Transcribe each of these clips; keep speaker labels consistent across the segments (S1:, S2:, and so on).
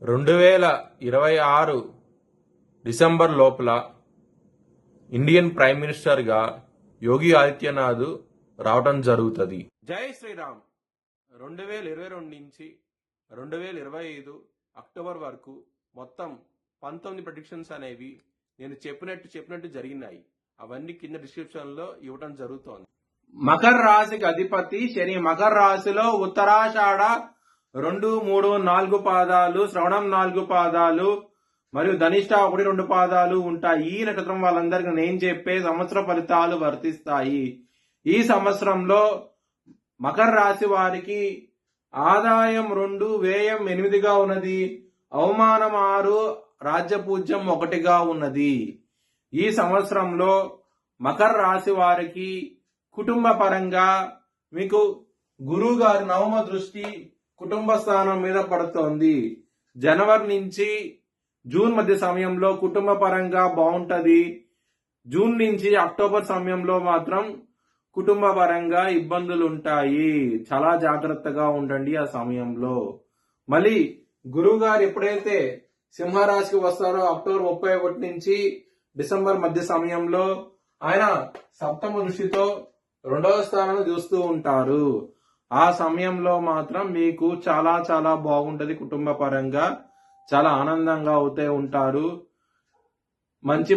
S1: 2026 December లోపల Indian prime మినిస్టర్గా యోగి ఆదిత్యనాథ్ రావటం జరుగుతుంది. జై శ్రీరామ్. 2022 నుంచి 2025 అక్టోబర్ వరకు మొత్తం 19 ప్రెడిక్షన్స్ అనేవి నేను చెప్పినట్టు జరిగినాయి. అవన్నీ కింద డిస్క్రిప్షన్ లో ఇవ్వడం జరుగుతోంది. మకర రాశికి అధిపతి శని. మకర రాశిలో ఉత్తరాషాఢ 2, 3, 4 పాదాలు, శ్రవణం 4 పాదాలు మరియు ధనిష్ట 1, 2 పాదాలు ఉంటాయి. ఈ నక్షత్రం వాళ్ళందరికీ నేను చెప్పే సంవత్సర ఫలితాలు వర్తిస్తాయి. ఈ సంవత్సరంలో మకర రాశి వారికి ఆదాయం 2, వ్యయం 8గా ఉన్నది, అవమానం 6, రాజ్యపూజ్యం 1గా ఉన్నది. ఈ సంవత్సరంలో మకర రాశి వారికి కుటుంబ పరంగా మీకు గురువు గారి నవమ దృష్టి కుటుంబ స్థానం మీద పడుతోంది. జనవరి నుంచి జూన్ మధ్య సమయంలో కుటుంబ పరంగా బాగుంటది. జూన్ నుంచి అక్టోబర్ సమయంలో మాత్రం కుటుంబ పరంగా ఇబ్బందులు ఉంటాయి. చాలా జాగ్రత్తగా ఉండండి ఆ సమయంలో. మళ్ళీ గురువు గారు ఎప్పుడైతే సింహరాశికి వస్తారో అక్టోబర్ 31 నుంచి డిసెంబర్ మధ్య సమయంలో ఆయన సప్తమ దృష్టితో 2వ స్థానాన్ని చూస్తూ ఉంటారు. ఆ సమయంలో మాత్రం మీకు చాలా చాలా బాగుంటది. కుటుంబ పరంగా చాలా ఆనందంగా అవుతూ ఉంటారు. మంచి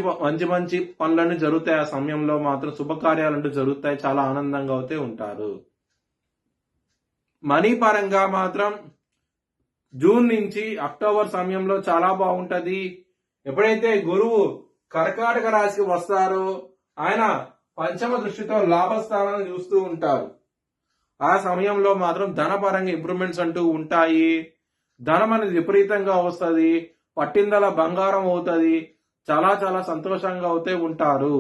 S1: మంచి పనులన్నీ జరుగుతాయి. ఆ సమయంలో మాత్రం శుభకార్యాలంటూ జరుగుతాయి. చాలా ఆనందంగా అవుతూ ఉంటారు. మనీ పరంగా మాత్రం జూన్ నుంచి అక్టోబర్ సమయంలో చాలా బాగుంటది. ఎప్పుడైతే గురువు కర్కాటక రాశికి వస్తారో ఆయన పంచమ దృష్టితో లాభస్థానాన్ని చూస్తూ ఉంటారు. ఆ సమయంలో మాత్రం ధనపరంగా ఇంప్రూవ్మెంట్స్ అంటూ ఉంటాయి. ధనం అనేది విపరీతంగా వస్తుంది. పట్టిందల బంగారం అవుతుంది. చాలా చాలా సంతోషంగా అవుతూ ఉంటారు.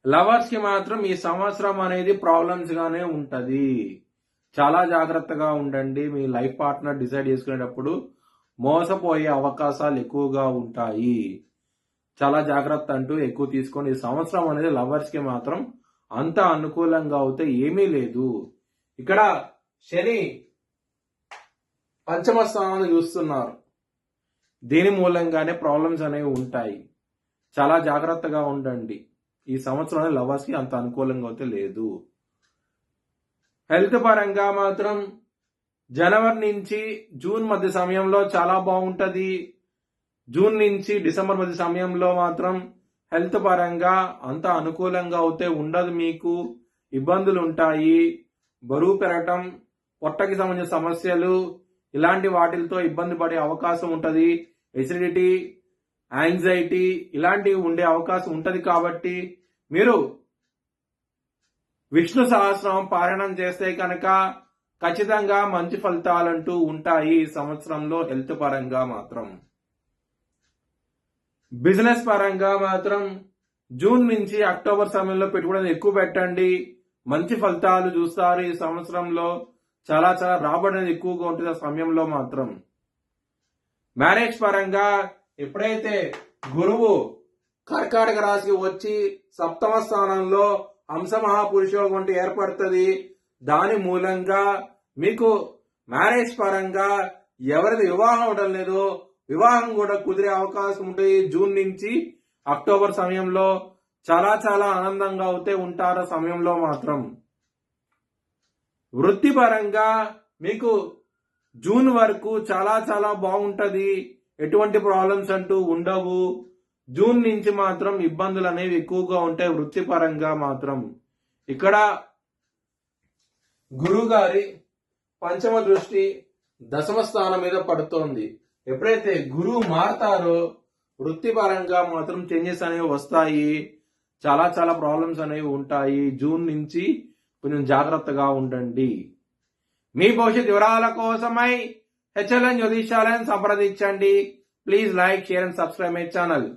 S1: లవర్స్ కి మాత్రం ఈ సంవత్సరం అనేది ప్రాబ్లమ్స్ గానే ఉంటది. చాలా జాగ్రత్తగా ఉండండి. మీ లైఫ్ పార్ట్నర్ డిసైడ్ చేసుకునేటప్పుడు మోసపోయే అవకాశాలు ఎక్కువగా ఉంటాయి. చాలా జాగ్రత్త అంటూ ఎక్కువ తీసుకొని ఈ సంవత్సరం అనేది లవర్స్ కి మాత్రం అంత అనుకూలంగా అవుతే ఏమీ లేదు. ఇక్కడ శని పంచమ స్థానాన్ని చూస్తున్నారు. దీని మూలంగానే ప్రాబ్లమ్స్ అనేవి ఉంటాయి. చాలా జాగ్రత్తగా ఉండండి. ఈ సంవత్సరం లవర్స్ కి అంత అనుకూలంగా అయితే లేదు. హెల్త్ పరంగా మాత్రం జనవరి నుంచి జూన్ మధ్య సమయంలో చాలా బాగుంటది. జూన్ నుంచి డిసెంబర్ మధ్య సమయంలో మాత్రం హెల్త్ పరంగా అంత అనుకూలంగా అవుతే ఉండదు. మీకు ఇబ్బందులు ఉంటాయి. బరువు పెరగటం, పొట్టకి సంబంధించిన సమస్యలు, ఇలాంటి వాటితో ఇబ్బంది పడే అవకాశం ఉంటది. ఎసిడిటీ, యాంగ్జైటీ ఇలాంటివి ఉండే అవకాశం ఉంటది. కాబట్టి మీరు విష్ణు సహస్రనామం పారాయణం చేస్తే కనుక ఖచ్చితంగా మంచి ఫలితాలంటూ ఉంటాయి ఈ సంవత్సరంలో. హెల్త్ పరంగా మాత్రం బిజినెస్ పరంగా మాత్రం జూన్ నుంచి అక్టోబర్ సమయంలో పెట్టుబడులు ఎక్కువ పెట్టండి. మంచి ఫలితాలు చూస్తారు. ఈ సంవత్సరంలో చాలా చాలా రాబడి అనేది ఎక్కువగా ఉంటుంది. ఆ సమయంలో మాత్రం మ్యారేజ్ పరంగా ఎప్పుడైతే గురువు కర్కాటక రాశికి వచ్చి సప్తమ స్థానంలో హంస మహాపురుషయోగం ఏర్పడుతుంది. దాని మూలంగా మీకు మ్యారేజ్ పరంగా ఎవరిది వివాహం అవడం లేదో వివాహం కూడా కుదిరే అవకాశం ఉంటుంది. జూన్ నుంచి అక్టోబర్ సమయంలో చాలా చాలా ఆనందంగా అవుతే ఉంటారు. సమయంలో మాత్రం వృత్తిపరంగా మీకు జూన్ వరకు చాలా చాలా బాగుంటది. ఎటువంటి ప్రాబ్లమ్స్ అంటూ ఉండవు. జూన్ నుంచి మాత్రం ఇబ్బందులు అనేవి ఎక్కువగా ఉంటాయి వృత్తిపరంగా మాత్రం. ఇక్కడ గురువు గారి పంచమ దృష్టి దశమ స్థానం మీద పడుతోంది. ఎప్పుడైతే గురువు మారతారో వృత్తిపరంగా మాత్రం చేంజెస్ అనేవి వస్తాయి. చాలా చాలా ప్రాబ్లమ్స్ అనేవి ఉంటాయి. జూన్ నుంచి కొంచెం జాగ్రత్తగా ఉండండి. మీ భవిష్యత్ వివరాల కోసమై HLN జ్యోతిష్యాలయం సంప్రదించండి. Please like, share and subscribe my channel.